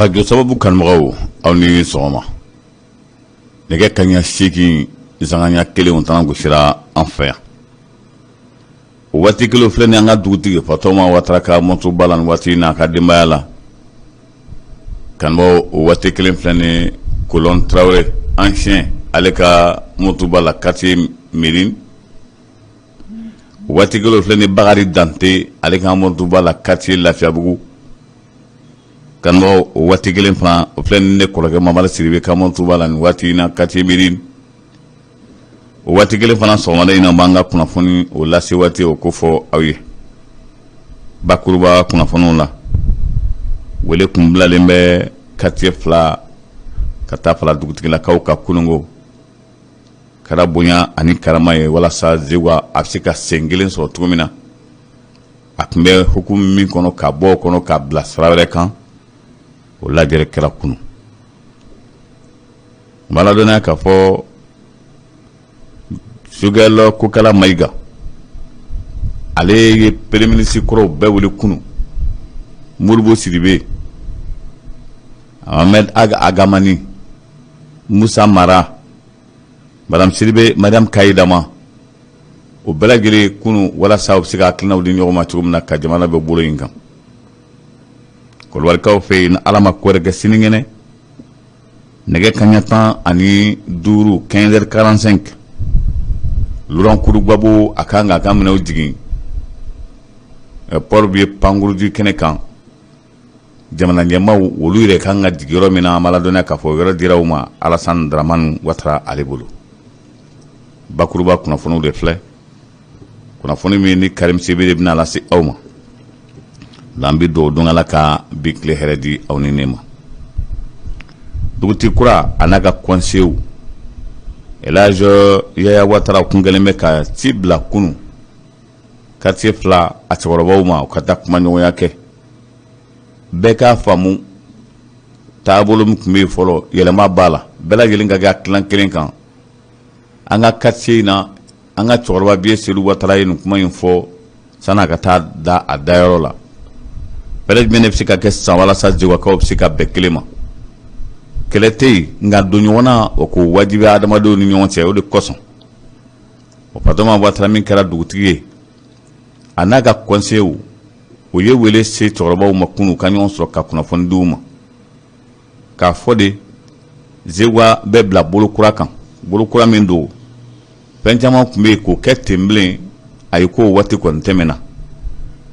Radio Sababu kanmɔgɔw aw ni sɔgɔma. Nɛgɛ kaɲa 8 zanganya 1 tan gosira an fɛ yan. O waati kelen filɛ ni an ka dugutigi Fatɔma Watara ka moto balan waati n'a ka denbaya la. Kanmɔgɔw o waati kelen filɛ ni Kolon Traoré ancien ale ka moto bala quartier Mérine. O waati kelen filɛ ni Bakari Dante ale ka moto bala quartier Lafiabugu. Kanmɔgɔw o waati kelen fana o filɛ ni ne kɔrɔkɛ Mamadu Sidibe ka moto bala ni waati na quartier Mérine. O waati kelen fana sɔgɔmada in na b'an ka kunnafoni o lase waati o ko fɔ aw ye. Bakuruba kunnafoniw la. Wele kun bilalen bɛ quartier 2 ka taa fara dugutigilakaw ka kunungo. Kɛra bonya ani karama ye walasa Zewa a bɛ se ka sen kelen sɔrɔ cogo min na. A tun bɛ hukumu min kɔnɔ ka bɔ o kɔnɔ ka bila sira wɛrɛ kan. O lajɛrɛ kɛra kunu. N b'a ladɔnniya k'a fɔ Sogɛlɔ Kokala Mayiga ale ye premier ministre kɔrɔw bɛɛ wele kunu. Modibo Sidibe, Ahmed Agamani, Musa Mara, Madame Sidibe, Madame Kayidama o bɛɛ lajɛlen kunu walasa u bɛ se ka hakilinaw di ɲɔgɔn ma cogo min na ka jamana bɛ bolo in kan. Kɔlɔwarikaw fɛ yen ni Ala ma ko wɛrɛ kɛ sinikɛnɛ nɛgɛ kaɲa 15 15h45 Laurent Kurubabo a kan ka minɛw jigin port bi Pankuruji kɛnɛ kan. Jamana ɲɛmaaw olu yɛrɛ kan ka jigin yɔrɔ min na an b'a ladɔnniya k'a fɔ yɔrɔ dira u ma Alassane Dramane Ouattara ale bolo. Bakuruba kunnafoniw de filɛ. Kunnafoni min ni Karim Sebe de bɛna lase aw ma. L'an bɛ dugawu don Ala ka bi tile hɛrɛ di aw ni ne ma. Dugutigi kura a n'a ka conseillers Elhadj Yaya Ouattara kun kɛlen bɛ ka ci bila kunu quartier 2 a cɛkɔrɔbaw ma u ka taa kuma ɲɔgɔnya kɛ. Bɛɛ k'a faamu taabolo min tun bɛ yen fɔlɔ yɛlɛma b'a la bɛɛ lajɛlen ka kɛ a tilan kelen kan. An ka quartier in na an ka cɛkɔrɔba Biye Seydou Ouattara ye nin kuma in fɔ san'a ka taa da a dayɔrɔ la. Bɛɛ lajɛlen de bɛ se ka kɛ sisan walasa Zewakaw bɛ se ka bɛn kelen ma. Kɛlɛ tɛ yen nka don ɲɔgɔn na o ko wajibi adamadenw ni ɲɔgɔn cɛ o de kosɔn. O Fatɔma Ouattara min kɛra dugutigi ye a n'a ka conseillers o ye wele se cɛkɔrɔbaw ma kunu ka ɲɔgɔn sɔrɔ ka kunnafoni di u ma. K'a fɔ de Zewa bɛ bila bolo kura kan bolo kura min don fɛn caman tun bɛ yen k'o kɛ ten bilen ayi k'o waati kɔni tɛmɛna.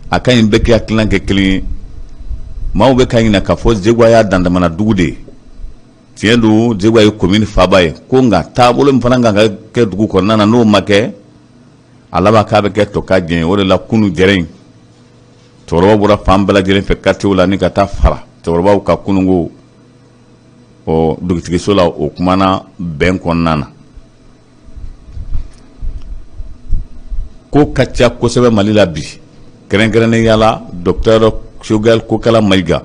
A ka ɲi bɛɛ kɛ hakilina kɛ kelen ye. Maaw bɛ ka ɲinɛ k'a fɔ Zewa y'a dandamana dugu de ye. Tiɲɛ don Zewa ye commune faaba ye ko nka taabolo min fana kan ka kɛ dugu kɔnɔna na n'o ma kɛ a laban k'a bɛ kɛ tɔ ka jɛn o de la kunu jɛrɛ in cɛkɔrɔbaw bɔra fan bɛɛ lajɛlen fɛ quartier la ni ka taa fara cɛkɔrɔbaw ka kunungo o dugutigiso la o kumana bɛn kɔnɔna na. Ko ka ca kosɛbɛ Mali la bi kɛrɛnkɛrɛnnenya la Dr Sogɛl Kokala Mayiga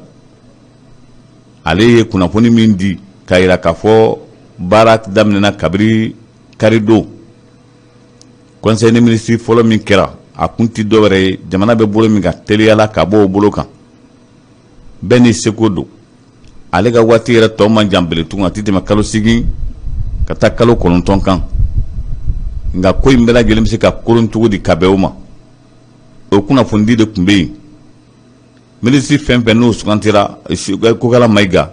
ale ye kunnafoni min di k'a jira k'a fɔ baara daminɛna kabiri karidon conseil des ministres fɔlɔ min kɛra a kun tɛ dɔwɛrɛ ye jamana bɛ bolo min ka teliyala ka bɔ o bolo kan bɛɛ n'i seko don ale ka waati yɛrɛ tɔ man jan beletugun a tɛ tɛmɛ kalo 8 ka taa kalo 9 kan nka ko in bɛɛ lajɛlen bɛ se ka koron cogo di ka bɛn o ma o kunnafoni de tun bɛ yen. Ministre fɛn fɛn n'o sugantira Kokala Mayiga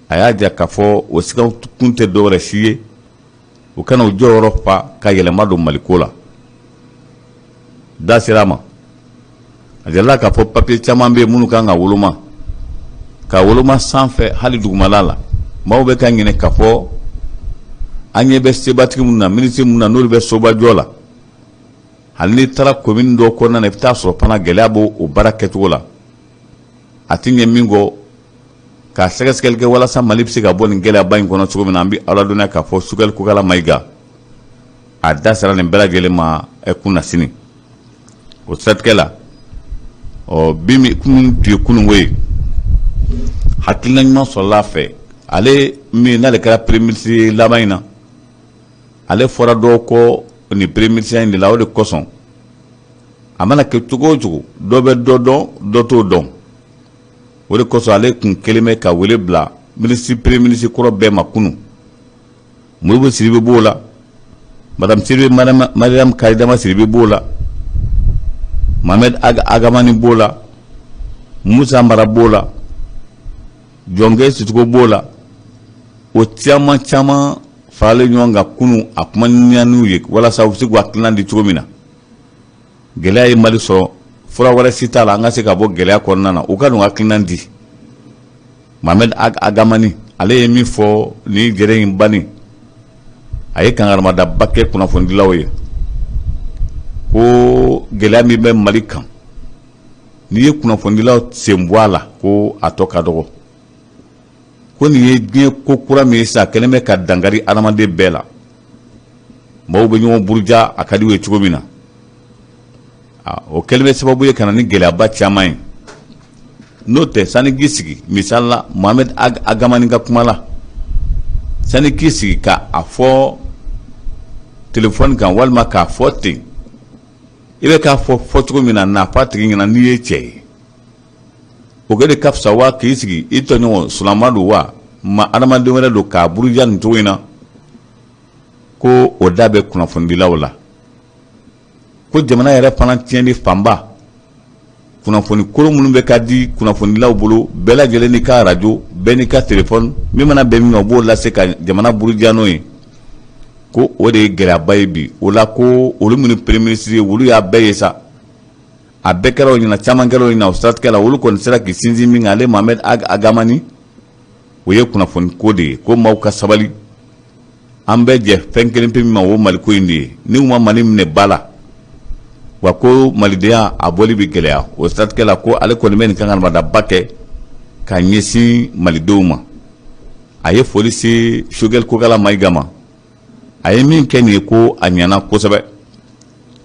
a y'a jira k'a fɔ o sigaw kun tɛ dɔwɛrɛ si ye u kana o jɔyɔrɔ fa ka yɛlɛma don Maliko la. Da sera a ma a jirala k'a fɔ papier caman bɛ yen minnu kan ka woloma ka woloma sanfɛ hali dugumala la maaw bɛ ka ɲinɛ k'a fɔ an ɲɛ bɛ sebatigi minnu na ministre minnu na n'olu bɛ sobajɔ la hali n'i taara commune dɔ kɔnɔna na i bɛ taa sɔrɔ fana gɛlɛya b'o o baara kɛcogo la. A ti ɲɛ min kɔ ka sɛgɛsɛgɛli kɛ walasa Mali bɛ se ka bɔ nin gɛlɛyaba in kɔnɔ cogo min na an bɛ Ala dɔnniya k'a fɔ Sogɛl Kokala Mayiga a da sera nin bɛɛ lajɛlen ma kun na sini. O siratigɛ la bi min kun tun ye kunungo ye hakilina ɲuman sɔrɔla a fɛ ale min n'ale kɛra premier ministre laban in na ale fɔra dɔw kɔ nin premier ministre in de la o de kosɔn a mana kɛ cogo o cogo dɔ bɛ dɔ dɔn dɔ t'o dɔn o de kosɔn ale kun kelen bɛ ka wele bila ministre premier ministre kɔrɔ bɛɛ ma kunu. Modibo Sidibé b'o la, madame Sidibé Mariam Karidama Sidibé b'o la, Mohamed Agamani b'o la, Musa Mara b'o la, Jɔnkɛ Situko b'o la. O caman faralen ɲɔgɔn kan kunu a kuma ɲaniw ye walasa u bɛ se k'u hakilina di cogo min na. Gɛlɛya ye Mali sɔrɔ, fura wɛrɛ si t'a la an ka se ka bɔ gɛlɛya kɔnɔna na, u ka n'u hakilina di. Mohamed Agamani ale ye min fɔ ni gɛrɛ in banni, a ye kangaramada kɛ kunnafonidilaw ye ko gɛlɛya min bɛ Mali kan n'i ye kunnafonidilaw sen bɔ a la ko a tɔ ka dɔgɔ, ko nin ye diɲɛ ko kura min ye sisan kɛlen bɛ ka dankari adamaden bɛɛ la. Maaw bɛ ɲɔgɔn buruja a ka di u ye cogo min na, o kɛlen bɛ sababu ye ka na ni gɛlɛyaba caman ye. N'o tɛ sani k'i sigi misali la Mohamed Agamani ka kuma la, sani k'i sigi ka a fɔ telefɔni kan walima k'a fɔ ten, i bɛ k'a fɔ cogo min na n'a fɔ a tigi ɲɛna n'i ye cɛ ye. O kɛ de ka fisa wa k'i sigi i tɔɲɔgɔn sulama don wa ma adamaden wɛrɛ don k'a buruja nin cogo in na, ko o da bɛ kunnafonidilaw la, ko jamana yɛrɛ fana tiɲɛni fanba kunnafoni kolo minnu bɛ ka di kunnafonidilaw bolo bɛɛ lajɛlen n'i ka radio bɛɛ n'i ka téléphone min mana bɛn min ma o b'o lase ka jamana buruja n'o ye, ko o de ye gɛlɛyaba ye bi. O la ko olu minnu premier ministre ye olu y'a bɛɛ ye sa, a bɛɛ kɛra o ɲɛna, caman kɛra o ɲɛna, o siratigɛ la olu kɔni sera k'i sinsin min kan ale Mohamed Agamani o ye kunnafoni ko de ye, ko maaw ka sabali, an bɛɛ jɛ fɛn kelen pe min ma o Mali ko in de ye, ni u ma Mali minɛ ba la wa ko malidenya a bɔli bɛ gɛlɛya. O siratigɛ la ko ale kɔni bɛ nin kangaramada kɛ ka ɲɛsin malidenw ma. A ye foli se Choguel Kokala Mayiga ma, a ye min kɛ nin ye ko a ɲɛna kosɛbɛ,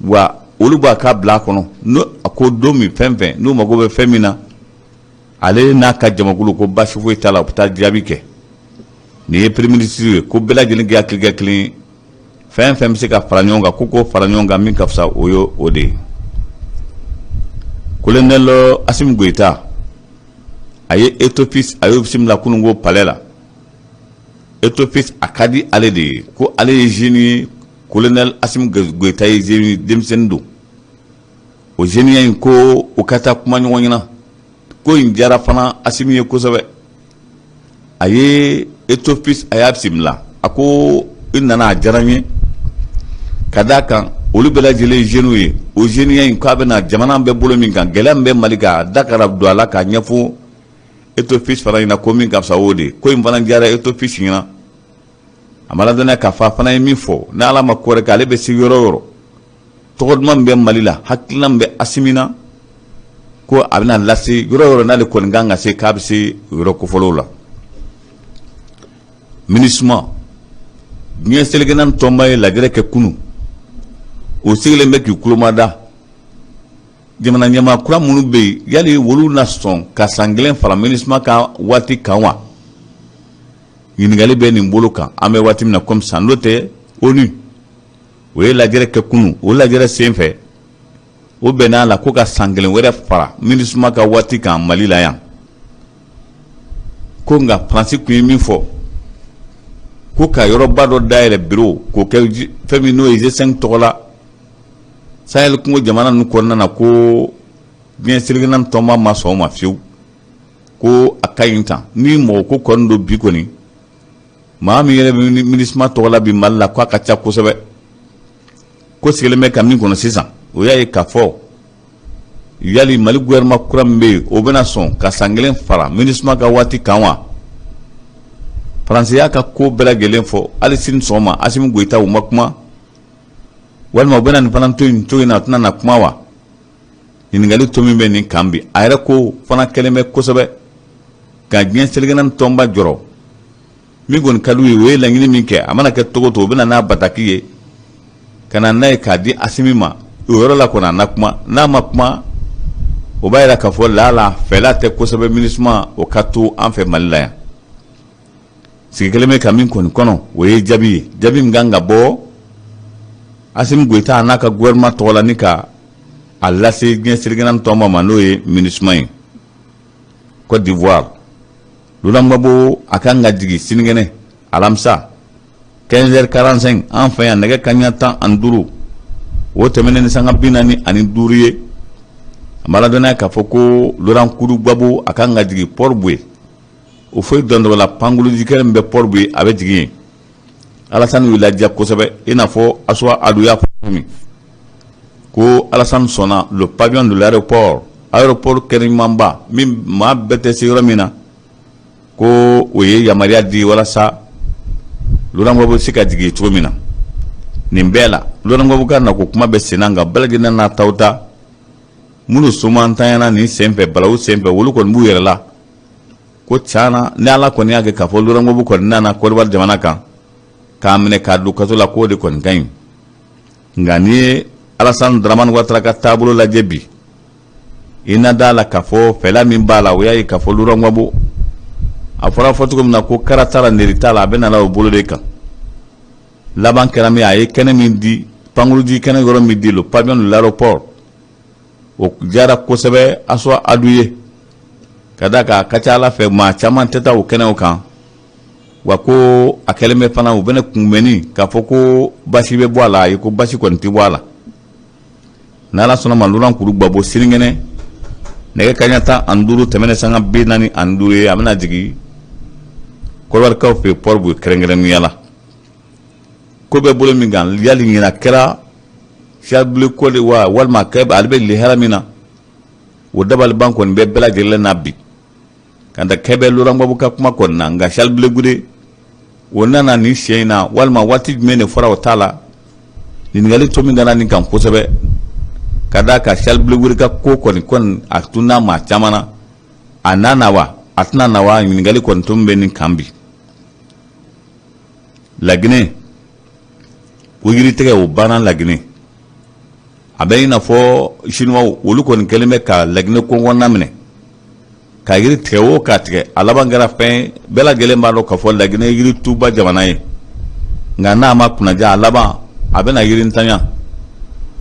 wa olu b'a ka bila a kɔnɔ n'o a ko don min fɛn n'u mago bɛ fɛn min na ale n'a ka jamakulu ko baasi foyi t'a la, u bɛ taa jaabi kɛ. Nin ye premier ministre ye ko bɛɛ lajɛlen k'i hakili kɛ kelen ye, fɛn bɛ se ka fara ɲɔgɔn kan ko fara ɲɔgɔn kan min ka fisa o ye o de ye. Colonel Assimi Goïta a ye Ethofis a y'o bisimila kunungo palais la. Ethofis a ka di ale de ye, ko ale ye jeune ye, Colonel Assimi Goïta ye jeune denmisɛnnin don. O jeune in ko o ka taa kuma ɲɔgɔn ɲɛna, ko in diyara fana Assimi ye kosɛbɛ. A ye Ethofis a y'a bisimila, a ko i nana a diyara n ye, ka d'a kan olu bɛɛ lajɛlen jeunes ye, o jeune in k'a bɛna jamana bɛɛ bolo min kan gɛlɛya min bɛ Mali kan a da kara don a la k'a ɲɛfɔ Ethofis fana ɲɛna ko min ka fisa o de, ko in fana diyara Ethofis ɲɛna. A ma ladɔnniya k'a fɔ a fana ye min fɔ ni Ala ma ko wɛrɛ kɛ ale bɛ se yɔrɔ o yɔrɔ, tɔgɔ duman min bɛ Mali la, hakilina min bɛ Assimi na, ko a bɛna lase yɔrɔ o yɔrɔ n'ale kɔni kan ka se k'a bɛ se yɔrɔ kofɔlenw la. MINUSMA diɲɛ seleke naani tɔnba ye lajɛrɛ kɛ kunu, o sigilen bɛ k'i kulomada. Jamana ɲɛmaa kura minnu bɛ yen yali olu na sɔn ka san kelen fara MINUSMA ka waati kan wa? Ɲininkali bɛ nin bolo kan an bɛ waati min na komi sisan, n'o tɛ ONU o ye lajɛrɛ kɛ kunu, o lajɛrɛ sen fɛ o bɛn'a la ko ka san kelen wɛrɛ fara MINUSMA ka waati kan Mali la yan. Ko nka Faransi tun ye min fɔ, ko ka yɔrɔba dɔ dayɛlɛ bureau k'o kɛ fɛn min n'o ye G5 tɔgɔ la Sahel kungo jamana ninnu kɔnɔna na, ko diɲɛ seleke naani tɔnba ma sɔn o ma fiyewu, ko a ka ɲi tan ni mɔgɔ ko kɔni don bi kɔni maa min yɛrɛ bɛ MINUSMA tɔgɔ la bi Mali la k'a ka ca kosɛbɛ, ko sigilen bɛ ka min kɔnɔ sisan o y'a ye k'a fɔ yali Mali gouvernement kura min bɛ yen o bɛna sɔn ka san kelen fara MINUSMA ka waati kan wa? Faransi y'a ka ko bɛɛ lajɛlen fɔ, hali sini sɔgɔma Assimi Goïta u ma kuma, walima u bɛna nin fana to yen na a tɛna na kuma wa? Ɲininkali to min bɛ nin kan bi, a yɛrɛ ko fana kɛlen bɛ kosɛbɛ ka diɲɛ seleke naani tɔnba jɔrɔ. Min kɔni ka d'u ye o ye laɲini min kɛ, a mana kɛ cogo o cogo u bɛna n'a bataki ye ka na n'a ye k'a di Assimi ma, o yɔrɔ la kɔni a na kuma, n'a ma kuma o b'a yira k'a fɔ lala fɛla tɛ kosɛbɛ MINUSMA o ka to an fɛ Mali la yan. Sigi kelen bɛ ka min kɔni kɔnɔ o ye jaabi ye, jaabi min kan ka bɔ Assimi Goïta n'a ka gouvernement tɔgɔ la ni ka a lase diɲɛ seleke naani tɔnba ma n'o ye MINUSMA ye. Côte d'Ivoire lulangbabo akan ga jigi sinigene alamsa 15h45 enfin ya nege kanya tan anduru o temene ni sanga binani ani duriye maladona ka foko luran kudu gbabo akan ga jigi Port-Boué o foy dondo la pangulu jikere mbe Port-Boué abe jigi Alassane wila dia kosebe ina fo aswa aduya fami ko Alassane sona le pavillon de l'aéroport Kerimamba min ma bete sigoro mina ko oye yamaria di wala sa lurango sika digi tumina nimbela lurango kana ko kuma be senanga balagina na tauta munu sumantana ni sempe balawu sempe wulu kon bu yerla ko chana ne ala kon yage ka fo lurango bu kon nana ko wal jamana kan kamne kadu katula ko de kon gain ngani Alassane Dramane Ouattara ka tabulo la jebi ina dala ka fo fela min bala wayi ka fo lurango bu afara fotugo na ko karatara neritala bena la bolo de kan laban kerami ay kene min di pangulu di kene goro mi di lo pavillon de l'aéroport o jara ko sebe aswa aduye kada ka kachala fe ma chaman teta o kene o kan wa ko akeleme fana o bene kumeni ka foko bashi be boala y ko bashi kon ti boala nala sona maluran kuru gbabo siringene nege kanyata anduru temene sanga binani anduru amena jigi kolwar kaw fe Port-Boué kerengere miyala ko be bolo min gan yali ngina kera shablu ko de wa wal ma kayb albe li haramina o dabal banko be bela jelle nabbi kanda kebe luram babu ka kuma kon na nga shalble gude wonana ni sheina wal ma wati mene fora o tala ni ngali to min dana ni kan ko sebe kada ka shalble gude ka ko kon atuna ma chamana anana wa atna nawa ni ngali kon tumbe ni kambi lagine wigiri tege o bana lagine abe na fo shinwa wolu kon keleme ka lagine ko wonna mine ka yiri tewo ka tege alabangara fe bela gele mbalo ka fo lagine yiri tuba jamana ye ngana ma kuna ja alaba abe na yiri ntanya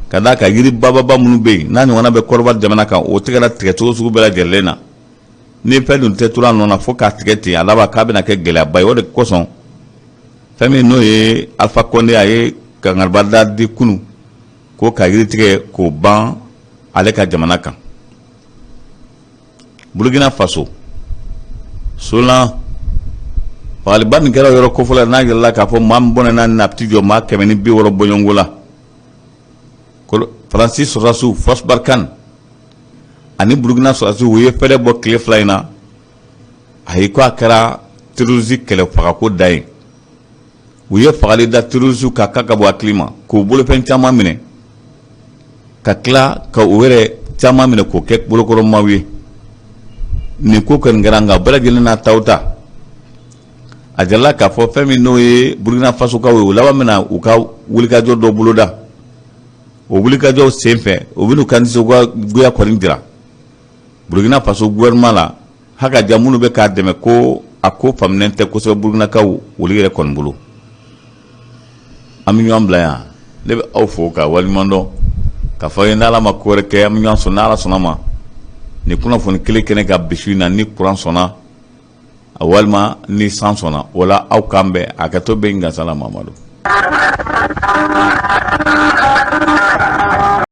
kada ka yiri baba munu be na nyona be korba jamana ka o tege la tege to sugu bela gelena ni pedun tetura nona fo ka tege ti alaba ka be na ke gele bay wode koson fami no ye Alpha Condé aye kangarbalda di kunu ko ka yiri tige ko ban ale ka jamana kan Burkina Faso solan waliban kera yoro ko fola na yalla ka fo mam bonana na ptijo ma kemeni bi woro bonyongola ko Francis Rassou Fos Barkan ani Burkina Faso wo ye fele bo clef layna ay ko akara tiruzi kele faka ko dai wo ye fagali da tiruzu ka kaka bo aklima ko bolo pen chama mine ka kla ka were chama mine ko kek bolo ko mawi ni ko kan garanga bala gelina tauta ajalla ka fo femi no ye Burkina Faso ka wo lawa mena u ka wulika jo do buluda o wulika jo semfe o binu kan so goya ko ndira Burkina Faso gouvernement la haka jamunu be ka deme ko ako famnente ko so Burkina ka wuligere kon bulu am ñu am la lebe aw fo ka wal mondo ka fa yenda la makore ke am ñu sonala sonama ni kuna fon kile kene ka bishina ni kuran sona awalma ni sansona wala aw kambe akato benga sala mamadu